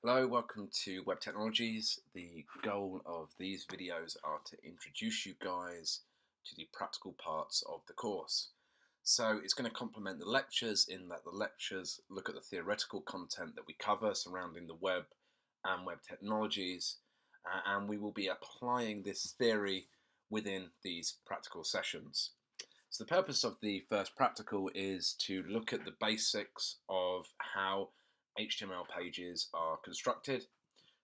Hello, welcome to Web Technologies. The goal of these videos are to introduce you guys to the practical parts of the course. So it's going to complement the lectures in that the lectures look at the theoretical content that we cover surrounding the web and web technologies, and we will be applying this theory within these practical sessions. So the purpose of the first practical is to look at the basics of how HTML pages are constructed.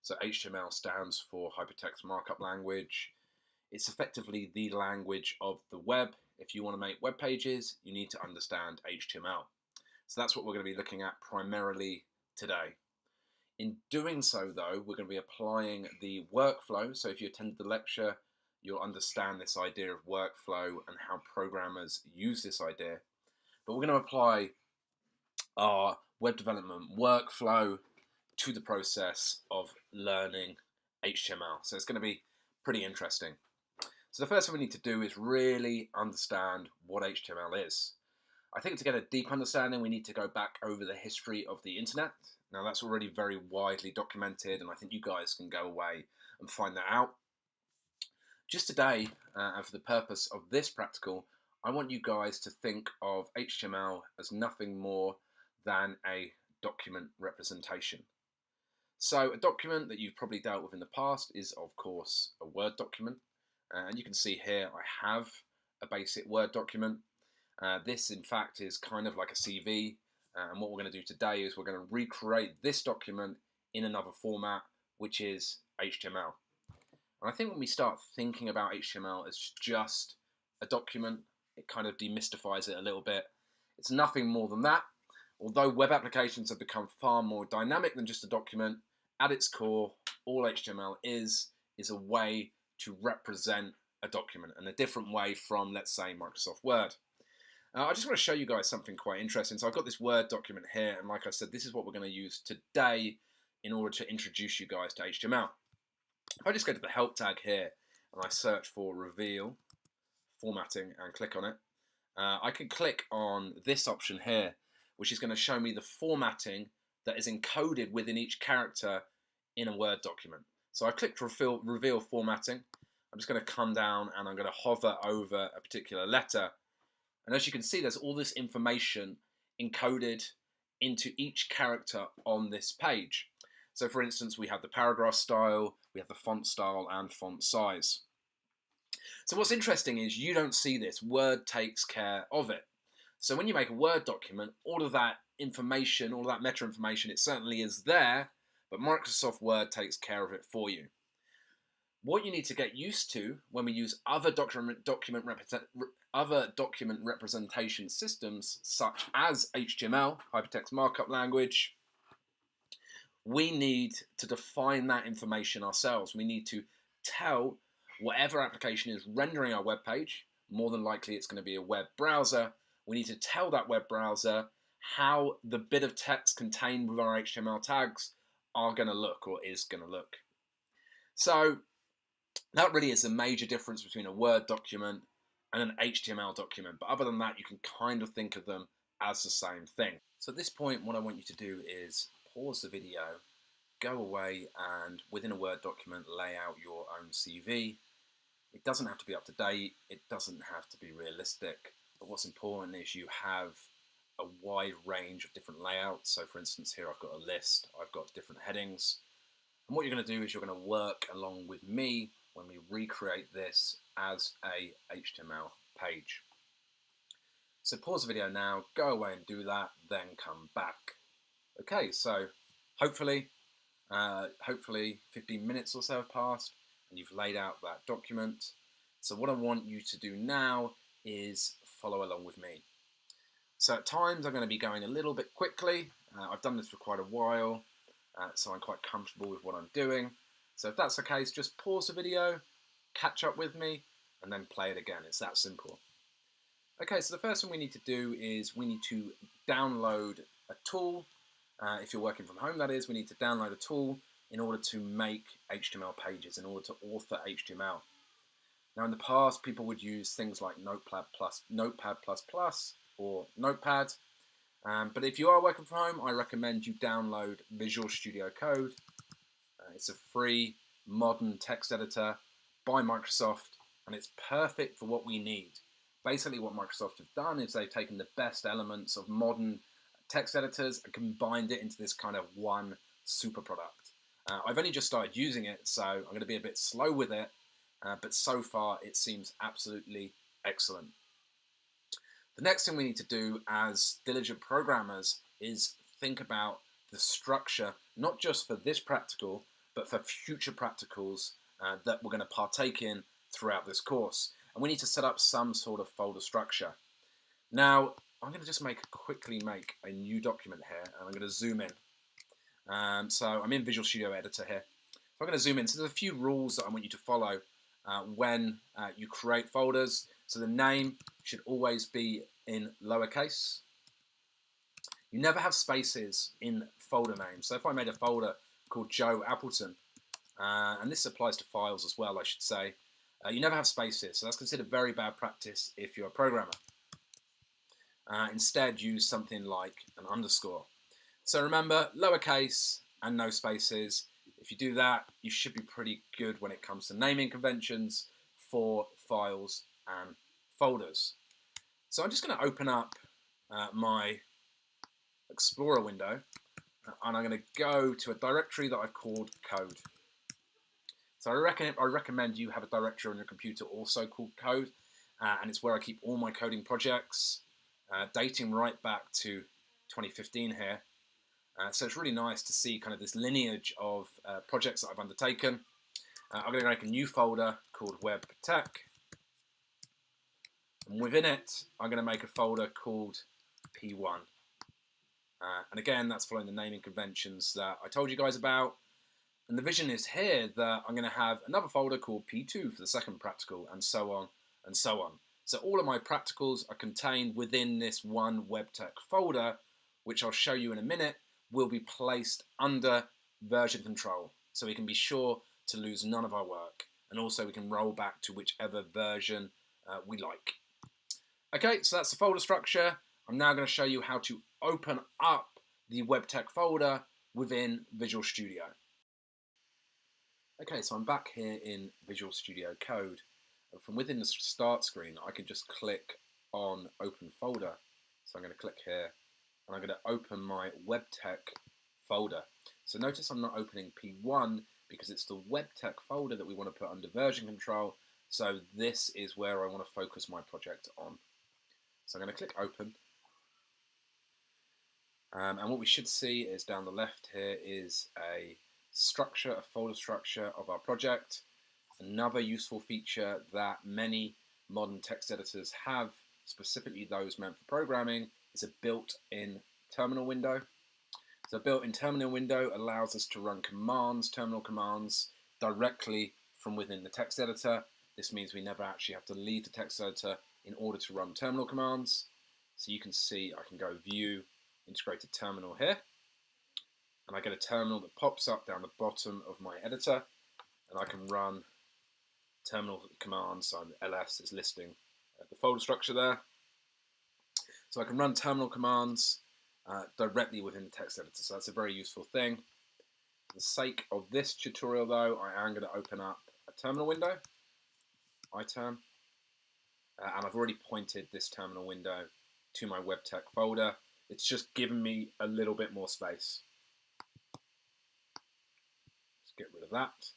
So HTML stands for Hypertext Markup Language. It's effectively the language of the web. If you want to make web pages, you need to understand HTML. So that's what we're going to be looking at primarily today. In doing so, though, we're going to be applying the workflow. So if you attended the lecture, you'll understand this idea of workflow and how programmers use this idea. But we're going to apply our web development workflow to the process of learning HTML. So it's going to be pretty interesting. So the first thing we need to do is really understand what HTML is. I think to get a deep understanding, we need to go back over the history of the internet. Now that's already very widely documented, and I think you guys can go away and find that out. Just today, and for the purpose of this practical, I want you guys to think of HTML as nothing more than a document representation. So a document that you've probably dealt with in the past is, of course, a Word document. And you can see here I have a basic Word document. This, in fact, is kind of like a CV. And what we're going to do today is we're going to recreate this document in another format, which is HTML. And I think when we start thinking about HTML as just a document, it kind of demystifies it a little bit. It's nothing more than that. Although web applications have become far more dynamic than just a document, at its core, all HTML is a way to represent a document, and a different way from, let's say, Microsoft Word. I just want to show you guys something quite interesting. So I've got this Word document here, and like I said, this is what we're going to use today in order to introduce you guys to HTML. If I just go to the help tag here and I search for reveal formatting and click on it, I can click on this option here, which is going to show me the formatting that is encoded within each character in a Word document. So I've clicked reveal formatting. I'm just going to come down and I'm going to hover over a particular letter. And as you can see, there's all this information encoded into each character on this page. So for instance, we have the paragraph style, we have the font style and font size. So what's interesting is you don't see this. Word takes care of it. So when you make a Word document, all of that information, all of that meta information, it certainly is there, but Microsoft Word takes care of it for you. What you need to get used to when we use other document representation systems, such as HTML, Hypertext Markup Language, we need to define that information ourselves. We need to tell whatever application is rendering our web page, more than likely it's going to be a web browser, we need to tell that web browser how the bit of text contained with our HTML tags are going to look, or is going to look. So that really is a major difference between a Word document and an HTML document. But other than that, you can kind of think of them as the same thing. So at this point, what I want you to do is pause the video, go away, and within a Word document, lay out your own CV. It doesn't have to be up to date. It doesn't have to be realistic. But what's important is you have a wide range of different layouts. So for instance, here I've got a list. I've got different headings. And what you're going to do is you're going to work along with me when we recreate this as a HTML page. So pause the video now, go away and do that, then come back. Okay, so hopefully 15 minutes or so have passed and you've laid out that document. So what I want you to do now is follow along with me. So at times I'm going to be going a little bit quickly. I've done this for quite a while, so I'm quite comfortable with what I'm doing. So if that's the case, just pause the video, catch up with me, and then play it again. It's that simple. Okay, so the first thing we need to do is we need to download a tool. If you're working from home, that is, we need to download a tool in order to make HTML pages, in order to author HTML. Now, in the past, people would use things like Notepad++ or Notepad. But if you are working from home, I recommend you download Visual Studio Code. It's a free, modern text editor by Microsoft, and it's perfect for what we need. Basically, what Microsoft have done is they've taken the best elements of modern text editors and combined it into this kind of one super product. I've only just started using it, so I'm going to be a bit slow with it, but so far it seems absolutely excellent. The next thing we need to do as diligent programmers is think about the structure, not just for this practical, but for future practicals that we're going to partake in throughout this course. And we need to set up some sort of folder structure. Now, I'm going to just quickly make a new document here, and I'm going to zoom in. So I'm in Visual Studio Editor here. So I'm going to zoom in. So there's a few rules that I want you to follow when you create folders. So the name should always be in lowercase. You never have spaces in folder names. So if I made a folder called Joe Appleton, and this applies to files as well, I should say, you never have spaces. So that's considered very bad practice if you're a programmer. Instead, use something like an underscore. So remember, lowercase and no spaces. If you do that, you should be pretty good when it comes to naming conventions for files and folders. So I'm just going to open up my Explorer window, and I'm going to go to a directory that I've called code. So I recommend you have a directory on your computer also called code, and it's where I keep all my coding projects, dating right back to 2015 here. So it's really nice to see kind of this lineage of projects that I've undertaken. I'm going to make a new folder called Web Tech. And within it, I'm going to make a folder called P1. And again, that's following the naming conventions that I told you guys about. And the vision is here that I'm going to have another folder called P2 for the second practical, and so on and so on. So all of my practicals are contained within this one WebTech folder, which I'll show you in a minute, will be placed under version control. So we can be sure to lose none of our work. And also we can roll back to whichever version we like. Okay, so that's the folder structure. I'm now going to show you how to open up the WebTech folder within Visual Studio. Okay, so I'm back here in Visual Studio Code. And from within the start screen, I can just click on Open Folder. So I'm going to click here, and I'm going to open my WebTech folder. So notice I'm not opening P1 because it's the WebTech folder that we want to put under version control. So this is where I want to focus my project on. So I'm going to click Open. And what we should see is down the left here is a structure, a folder structure of our project. Another useful feature that many modern text editors have, specifically those meant for programming, is a built-in terminal window. So a built-in terminal window allows us to run commands, terminal commands, directly from within the text editor. This means we never actually have to leave the text editor in order to run terminal commands. So you can see I can go View, Integrated Terminal here, and I get a terminal that pops up down the bottom of my editor, and I can run terminal commands. So ls is listing the folder structure there. So I can run terminal commands directly within the text editor. So that's a very useful thing. For the sake of this tutorial though, I am going to open up a terminal window, iTerm, and I've already pointed this terminal window to my WebTech folder. It's just given me a little bit more space. Let's get rid of that.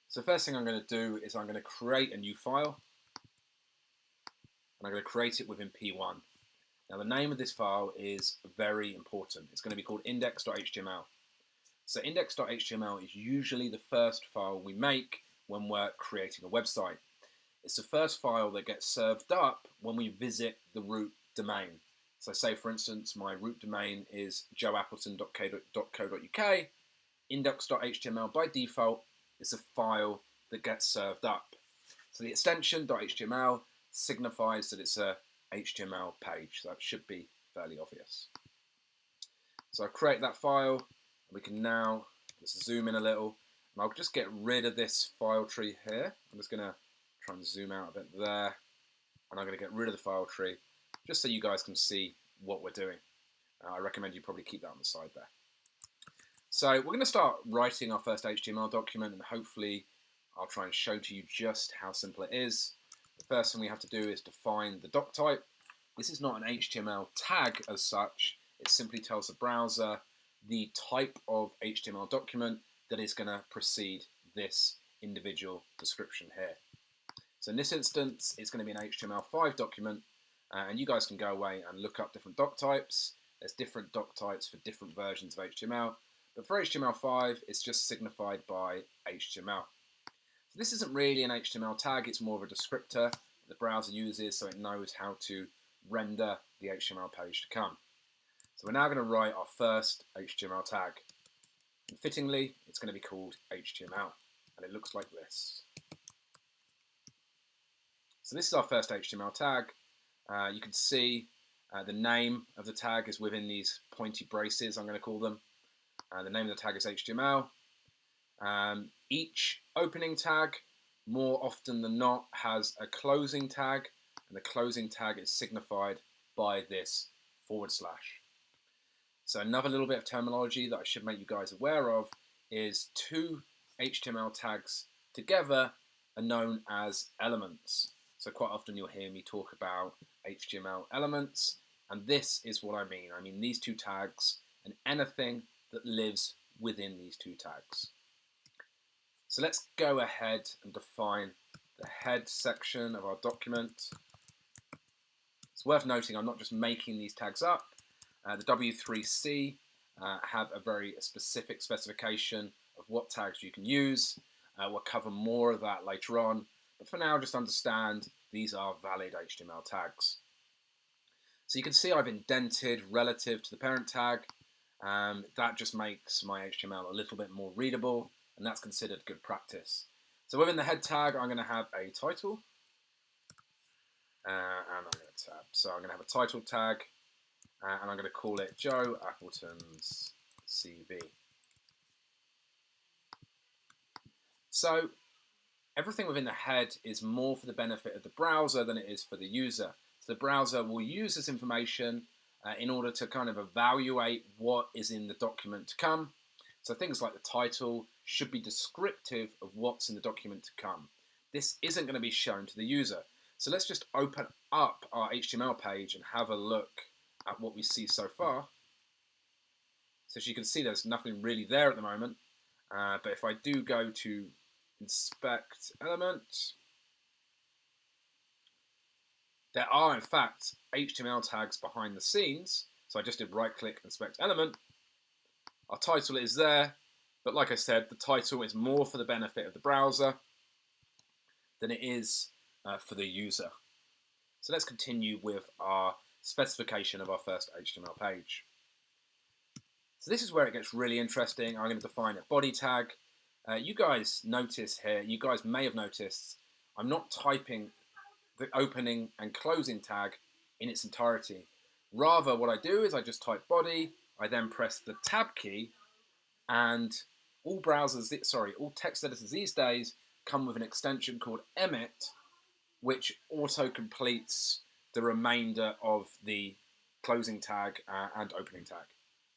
So the first thing I'm going to do is I'm going to create a new file, and I'm going to create it within P1. Now the name of this file is very important. It's going to be called index.html. So index.html is usually the first file we make when we're creating a website. It's the first file that gets served up when we visit the root domain. So say for instance my root domain is joeappleton.co.uk, index.html by default is a file that gets served up. So the extension .html signifies that it's a HTML page. So that should be fairly obvious. So I create that file, and we can now just zoom in a little, and I'll just get rid of this file tree here. I'm just going to try and zoom out a bit there, and I'm going to get rid of the file tree just so you guys can see what we're doing. I recommend you probably keep that on the side there. So we're going to start writing our first HTML document, and hopefully I'll try and show to you just how simple it is. The first thing we have to do is define the doc type. This is not an HTML tag as such. It simply tells the browser the type of HTML document that is going to precede this individual description here. So in this instance, it's going to be an HTML5 document, and you guys can go away and look up different doc types. There's different doc types for different versions of HTML, but for HTML5, it's just signified by HTML. So this isn't really an HTML tag, it's more of a descriptor the browser uses so it knows how to render the HTML page to come. So we're now going to write our first HTML tag. And fittingly, it's going to be called HTML, and it looks like this. So this is our first HTML tag. You can see the name of the tag is within these pointy braces, I'm going to call them. The name of the tag is HTML. Each opening tag, more often than not, has a closing tag, and the closing tag is signified by this /. So another little bit of terminology that I should make you guys aware of is two HTML tags together are known as elements. So quite often you'll hear me talk about HTML elements, and this is what I mean. I mean these two tags and anything that lives within these two tags. So let's go ahead and define the head section of our document. It's worth noting I'm not just making these tags up. The W3C have a very specific specification of what tags you can use. We'll cover more of that later on, but for now just understand these are valid HTML tags. So you can see I've indented relative to the parent tag. That just makes my HTML a little bit more readable, and that's considered good practice. So within the head tag, I'm going to have a title, and I'm going to tab. So I'm going to have a title tag, and I'm going to call it Joe Appleton's CV. So everything within the head is more for the benefit of the browser than it is for the user. So the browser will use this information in order to kind of evaluate what is in the document to come. So things like the title should be descriptive of what's in the document to come. This isn't going to be shown to the user. So let's just open up our HTML page and have a look at what we see so far. So as you can see, there's nothing really there at the moment. But if I do go to inspect element, there are in fact HTML tags behind the scenes. So I just did right click, inspect element. Our title is there, but like I said, the title is more for the benefit of the browser than it is for the user. So let's continue with our specification of our first HTML page. So this is where it gets really interesting. I'm going to define a body tag. You guys notice here, you guys may have noticed, I'm not typing the opening and closing tag in its entirety. Rather, what I do is I just type body, I then press the tab key, and all text editors these days come with an extension called Emmet, which auto completes the remainder of the closing tag and opening tag.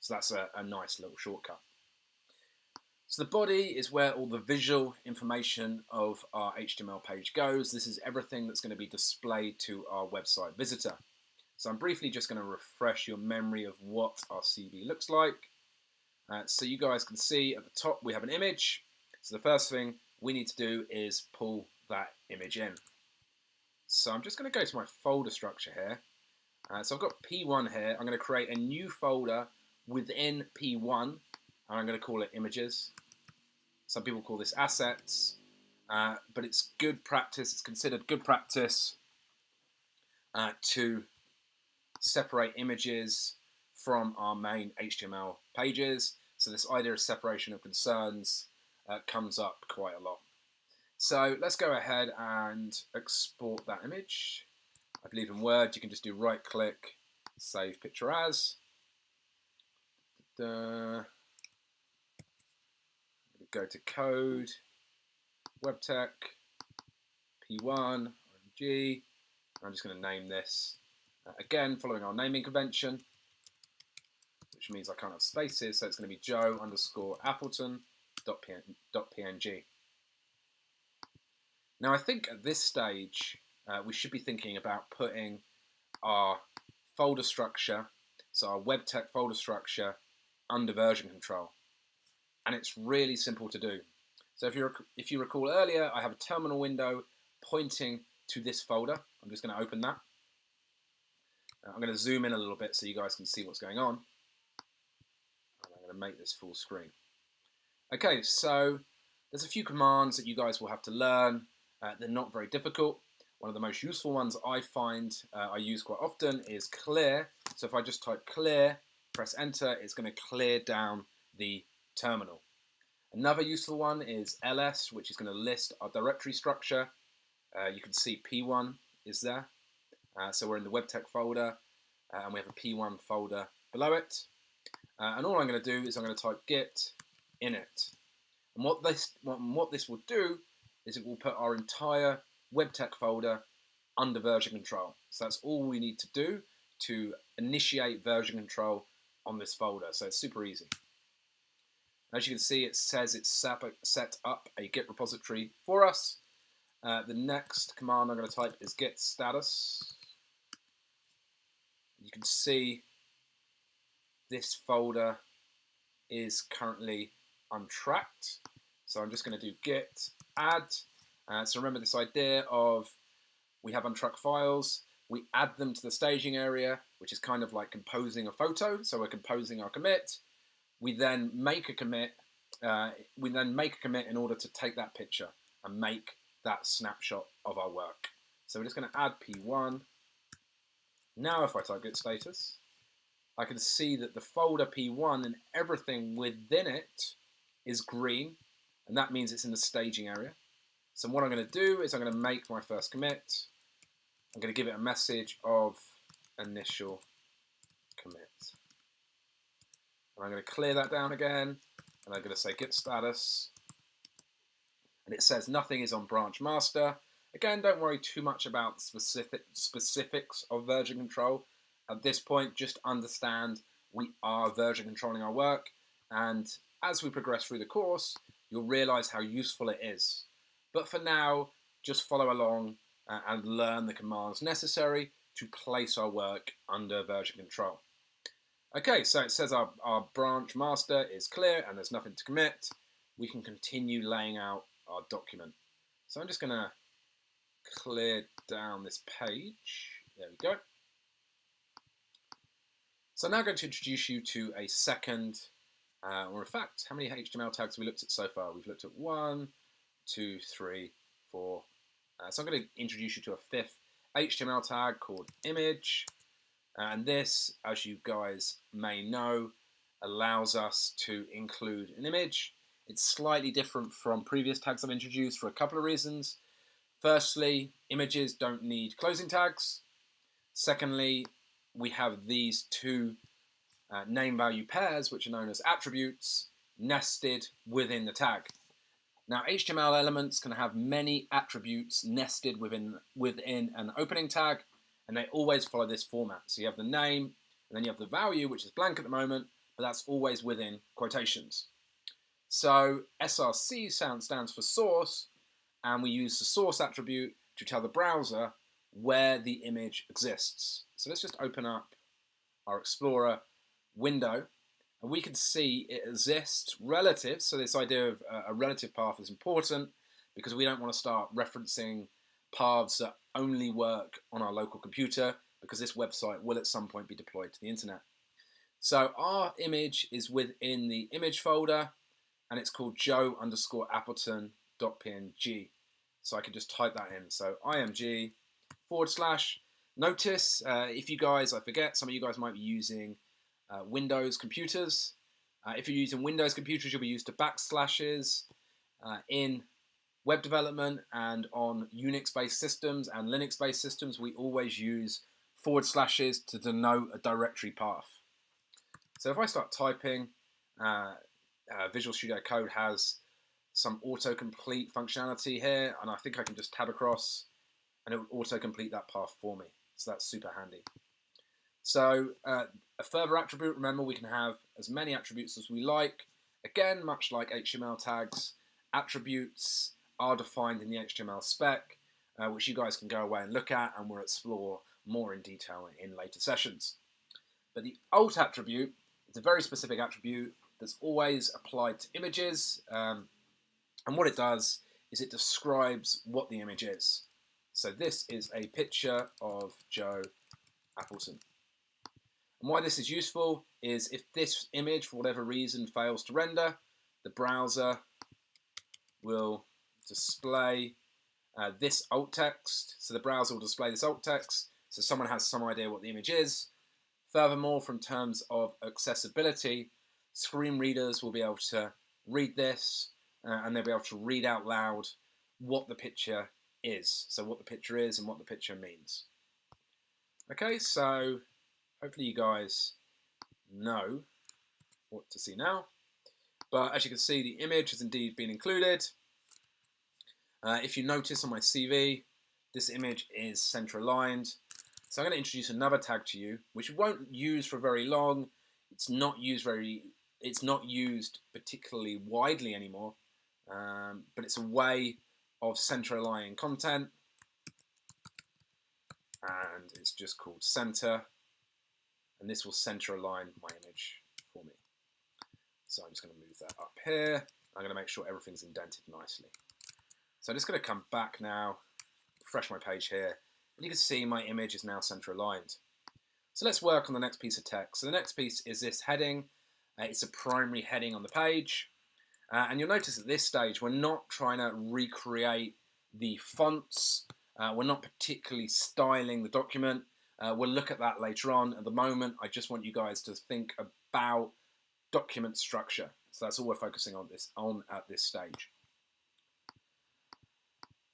So that's a nice little shortcut. So the body is where all the visual information of our HTML page goes. This is everything that's going to be displayed to our website visitor. So I'm briefly just going to refresh your memory of what our CV looks like. So you guys can see at the top we have an image. So the first thing we need to do is pull that image in. So I'm just going to go to my folder structure here. So I've got P1 here. I'm going to create a new folder within P1, and I'm going to call it images. Some people call this assets, but it's good practice. It's considered good practice to separate images from our main HTML pages. So this idea of separation of concerns comes up quite a lot. So let's go ahead and export that image. I believe in Word you can just do right click, save picture as. Go to code, WebTech, P1, OMG. I'm just going to name this, again following our naming convention. which means I can't have spaces, so it's going to be joe_appleton.png. Now I think at this stage we should be thinking about putting our folder structure, so our WebTech folder structure, under version control. And it's really simple to do. So if you recall earlier, I have a terminal window pointing to this folder. I'm just going to open that. I'm going to zoom in a little bit so you guys can see what's going on. And I'm going to make this full screen. Okay, so there's a few commands that you guys will have to learn. They're not very difficult. One of the most useful ones I find I use quite often is clear. So if I just type clear, press enter, it's going to clear down the terminal. Another useful one is ls, which is going to list our directory structure. You can see P1 is there. So we're in the WebTech folder, and we have a P1 folder below it. And all I'm going to do is I'm going to type git init. And what this will do is it will put our entire WebTech folder under version control. So that's all we need to do to initiate version control on this folder. So it's super easy. As you can see, it says it's set up a Git repository for us. The next command I'm going to type is git status. You can see this folder is currently untracked. So I'm just going to do git add. So remember this idea of we have untracked files, we add them to the staging area, which is kind of like composing a photo. So we're composing our commit. We then make a commit. In order to take that picture and make that snapshot of our work. So we're just going to add P1. Now if I type git status, I can see that the folder P1 and everything within it is green, and that means it's in the staging area. So what I'm going to do is I'm going to make my first commit. I'm going to give it a message of initial commit. And I'm going to clear that down again, and I'm going to say git status. And it says nothing is on branch master. Again, don't worry too much about specifics of version control. At this point, just understand we are version controlling our work. And as we progress through the course, you'll realize how useful it is. But for now, just follow along and learn the commands necessary to place our work under version control. Okay, so it says our branch master is clear and there's nothing to commit. We can continue laying out our document. So I'm just going to clear down this page. There we go. So I'm now going to introduce you to a second, or in fact, how many HTML tags have we looked at so far? We've looked at 1, 2, 3, 4. So I'm going to introduce you to a fifth HTML tag called image. And this, as you guys may know, allows us to include an image. It's slightly different from previous tags I've introduced for a couple of reasons. Firstly, images don't need closing tags. Secondly, we have these two name value pairs, which are known as attributes, nested within the tag. Now, HTML elements can have many attributes nested within an opening tag, and they always follow this format. So you have the name, and then you have the value, which is blank at the moment, but that's always within quotations. So SRC stands for source, and we use the source attribute to tell the browser where the image exists. So let's just open up our Explorer window, and we can see it exists relative. So this idea of a relative path is important because we don't want to start referencing paths that only work on our local computer, because this website will at some point be deployed to the internet. So our image is within the image folder, and it's called joe_appleton.png. So I can just type that in. So img / notice, if you guys, I forget, some of you guys might be using Windows computers. If you're using Windows computers, you'll be used to backslashes in web development, and on Unix-based systems and Linux-based systems, we always use / to denote a directory path. So if I start typing, Visual Studio Code has some autocomplete functionality here, and I think I can just tab across and it will autocomplete that path for me. So that's super handy. So a further attribute, remember we can have as many attributes as we like. Again, much like HTML tags, attributes are defined in the HTML spec, which you guys can go away and look at, and we'll explore more in detail in later sessions. But the alt attribute is a very specific attribute that's always applied to images, and what it does is it describes what the image is. So this is a picture of Joe Appleton. And why this is useful is if this image, for whatever reason, fails to render, the browser will display this alt text. So the browser will display this alt text, so someone has some idea what the image is. Furthermore, from terms of accessibility, screen readers will be able to read this and they'll be able to read out loud what the picture is. So what the picture is and what the picture means. Okay, so hopefully you guys know what to see now. But as you can see, the image has indeed been included. If you notice on my CV, this image is center aligned. So I'm going to introduce another tag to you, which we won't use for very long. It's not used particularly widely anymore, but it's a way of center aligning content, and it's just called center, and this will center align my image for me. So I'm just going to move that up here. I'm going to make sure everything's indented nicely. So I'm just going to come back now, refresh my page here, and you can see my image is now center aligned. So let's work on the next piece of text. So the next piece is this heading. It's a primary heading on the page. And you'll notice at this stage, we're not trying to recreate the fonts. We're not particularly styling the document. We'll look at that later on. At the moment, I just want you guys to think about document structure. So that's all we're focusing on at this stage.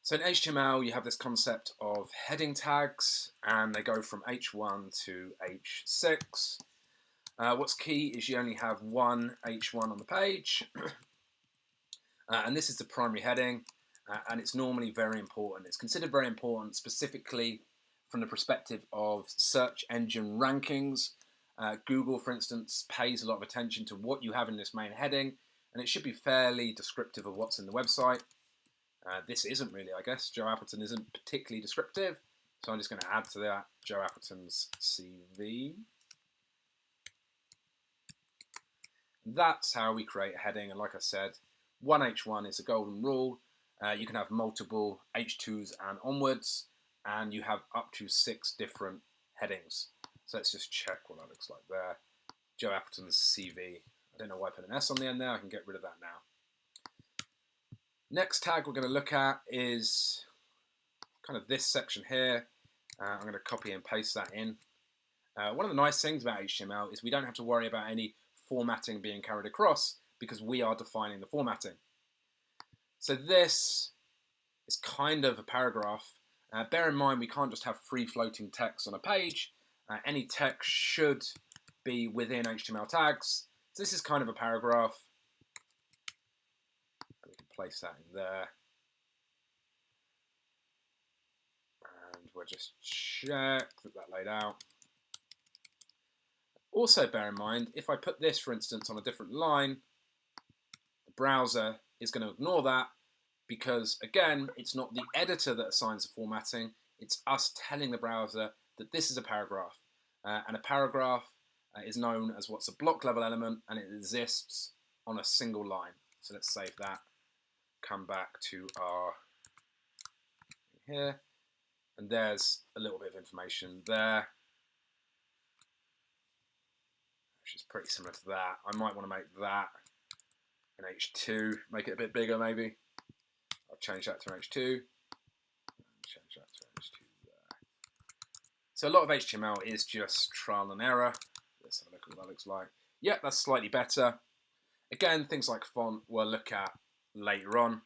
So in HTML, you have this concept of heading tags, and they go from H1 to H6. What's key is you only have one H1 on the page, and this is the primary heading, and it's normally very important. It's considered very important specifically from the perspective of search engine rankings. Google, for instance, pays a lot of attention to what you have in this main heading, and it should be fairly descriptive of what's in the website. This isn't really, I guess. Joe Appleton isn't particularly descriptive, so I'm just going to add to that Joe Appleton's CV. That's how we create a heading, and like I said, one H1 is a golden rule. You can have multiple H2s and onwards, and you have up to 6 different headings. So let's just check what that looks like there. Joe Appleton's CV. I don't know why I put an S on the end there. I can get rid of that now. Next tag we're going to look at is kind of this section here. I'm going to copy and paste that in. One of the nice things about HTML is we don't have to worry about any formatting being carried across because we are defining the formatting. So this is kind of a paragraph. Bear in mind we can't just have free floating text on a page. Any text should be within HTML tags. So this is kind of a paragraph. We can place that in there. And we'll just check that laid out. Also bear in mind, if I put this, for instance, on a different line, the browser is going to ignore that because, again, it's not the editor that assigns the formatting, it's us telling the browser that this is a paragraph. And a paragraph is known as what's a block level element, and it exists on a single line. So let's save that, come back to our here, and there's a little bit of information there, which is pretty similar to that. I might want to make that an H2, make it a bit bigger maybe. I'll change that to an H2. Change that to an H2 there. So a lot of HTML is just trial and error. Let's have a look at what that looks like. Yeah, that's slightly better. Again, things like font we'll look at later on.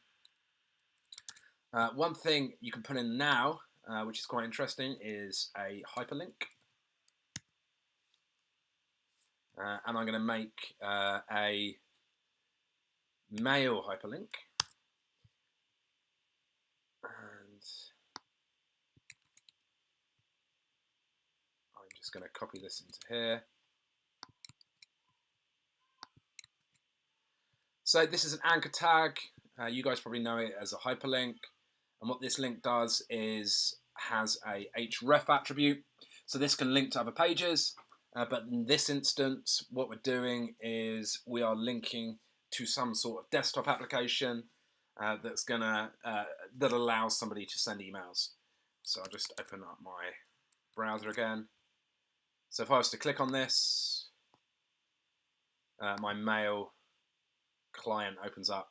One thing you can put in now, which is quite interesting, is a hyperlink. And I'm going to make a mail hyperlink. And I'm just going to copy this into here. So this is an anchor tag. You guys probably know it as a hyperlink. And what this link does is has a href attribute. So this can link to other pages. But in this instance, what we're doing is we are linking to some sort of desktop application that allows somebody to send emails. So I'll just open up my browser again. So if I was to click on this, my mail client opens up.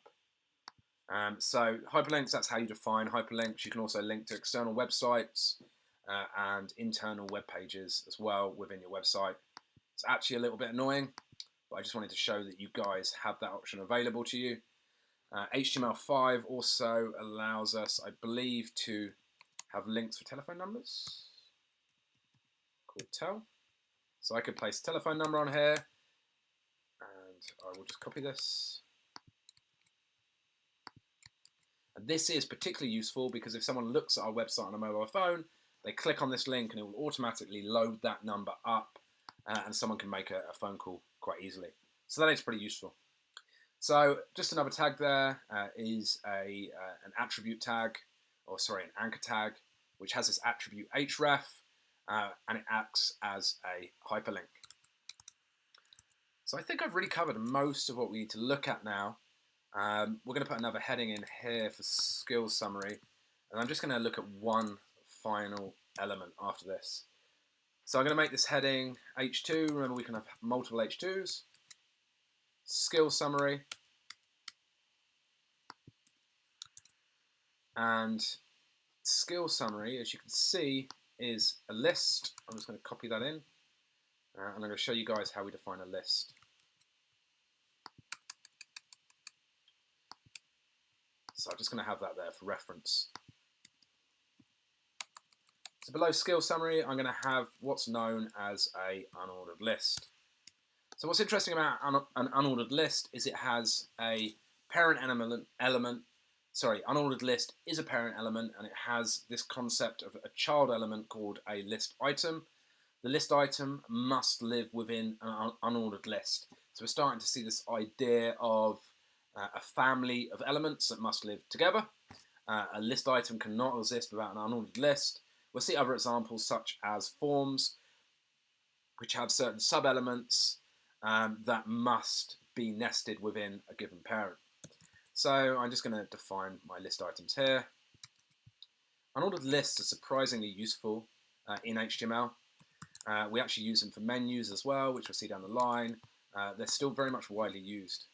So hyperlinks, that's how you define hyperlinks. You can also link to external websites and internal web pages as well within your website. It's actually a little bit annoying, but I just wanted to show that you guys have that option available to you. HTML5 also allows us, I believe, to have links for telephone numbers called tel. So I could place a telephone number on here, and I will just copy this. And this is particularly useful because if someone looks at our website on a mobile phone, they click on this link and it will automatically load that number up, and someone can make a phone call quite easily. So that is pretty useful. So just another tag there is an attribute tag, or sorry, an anchor tag, which has this attribute href, and it acts as a hyperlink. So I think I've really covered most of what we need to look at now. We're going to put another heading in here for skills summary, and I'm just going to look at one final element after this. So I'm going to make this heading H2. Remember, we can have multiple H2s. Skills summary. And skills summary, as you can see, is a list. I'm just going to copy that in, and I'm going to show you guys how we define a list. So I'm just going to have that there for reference. So below skill summary, I'm going to have what's known as a unordered list. So what's interesting about an unordered list is it has a parent element. Sorry, unordered list is a parent element, and it has this concept of a child element called a list item. The list item must live within an unordered list. So we're starting to see this idea of a family of elements that must live together. A list item cannot exist without an unordered list. We'll see other examples such as forms, which have certain sub-elements that must be nested within a given parent. So I'm just going to define my list items here. Unordered lists are surprisingly useful in HTML. We actually use them for menus as well, which we'll see down the line. They're still very much widely used.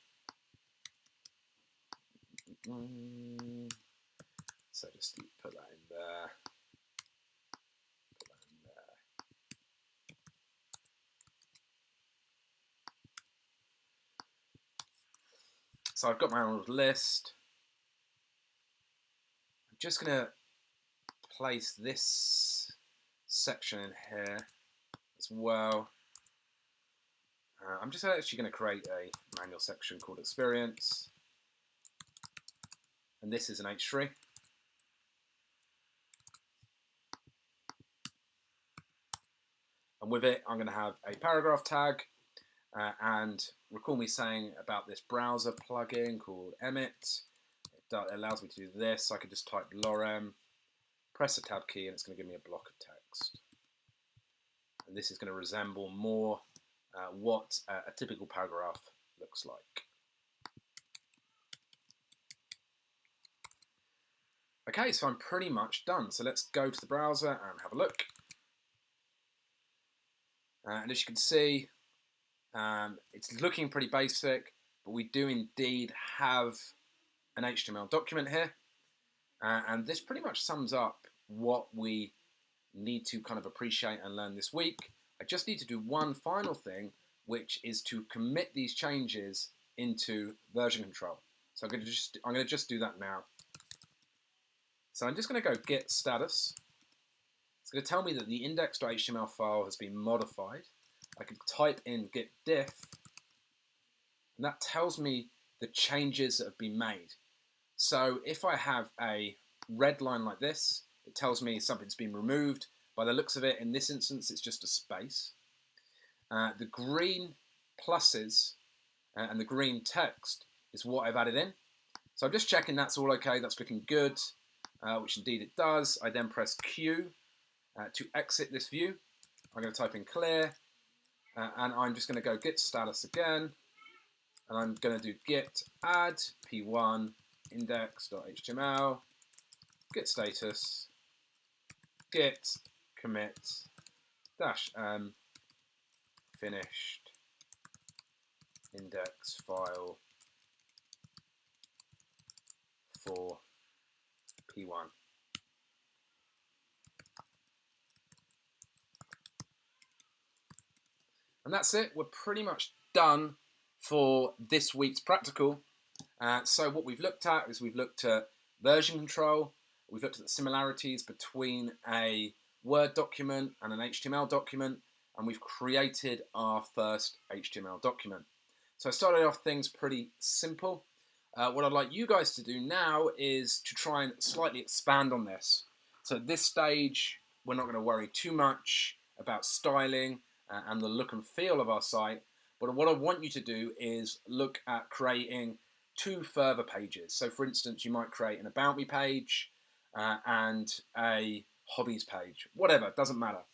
So just put that in there. Put that in there. So I've got my unordered list. I'm just going to place this section in here as well. I'm just actually going to create a manual section called experience, and this is an H3. And with it, I'm going to have a paragraph tag, and recall me saying about this browser plugin called Emmet. It allows me to do this. I could just type lorem, press the tab key, and it's going to give me a block of text. And this is going to resemble more what a typical paragraph looks like. Okay, so I'm pretty much done. So let's go to the browser and have a look. And as you can see, it's looking pretty basic, but we do indeed have an HTML document here. And this pretty much sums up what we need to kind of appreciate and learn this week. I just need to do one final thing, which is to commit these changes into version control. So I'm going to just do that now. So I'm just going to go git status. It's going to tell me that the index.html file has been modified. I can type in git diff, and that tells me the changes that have been made. So if I have a red line like this, it tells me something's been removed, By the looks of it, in this instance, it's just a space. The green pluses and the green text is what I've added in. So I'm just checking that's all okay, that's looking good, which indeed it does. I then press Q to exit this view. I'm going to type in clear, and I'm just going to go git status again, and I'm going to do git add p1 index.html, git status, git commit -m finished index file for p1. And that's it. We're pretty much done for this week's practical. So what we've looked at is we've looked at version control, we've looked at the similarities between a Word document and an HTML document, and we've created our first HTML document. So I started off things pretty simple. What I'd like you guys to do now is to try and slightly expand on this. So at this stage, we're not going to worry too much about styling and the look and feel of our site, but what I want you to do is look at creating 2 further pages. So for instance, you might create an About Me page and a Hobbies page, whatever, doesn't matter.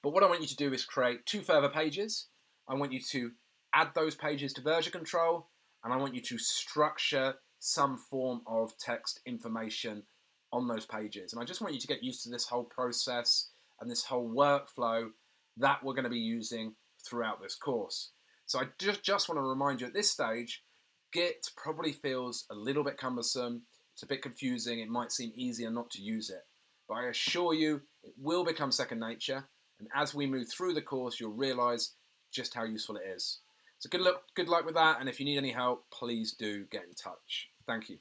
But what I want you to do is create 2 further pages. I want you to add those pages to version control, and I want you to structure some form of text information on those pages. And I just want you to get used to this whole process and this whole workflow that we're going to be using throughout this course. So I just want to remind you at this stage, Git probably feels a little bit cumbersome. It's a bit confusing. It might seem easier not to use it. But I assure you, it will become second nature. And as we move through the course, you'll realize just how useful it is. So good luck with that. And if you need any help, please do get in touch. Thank you.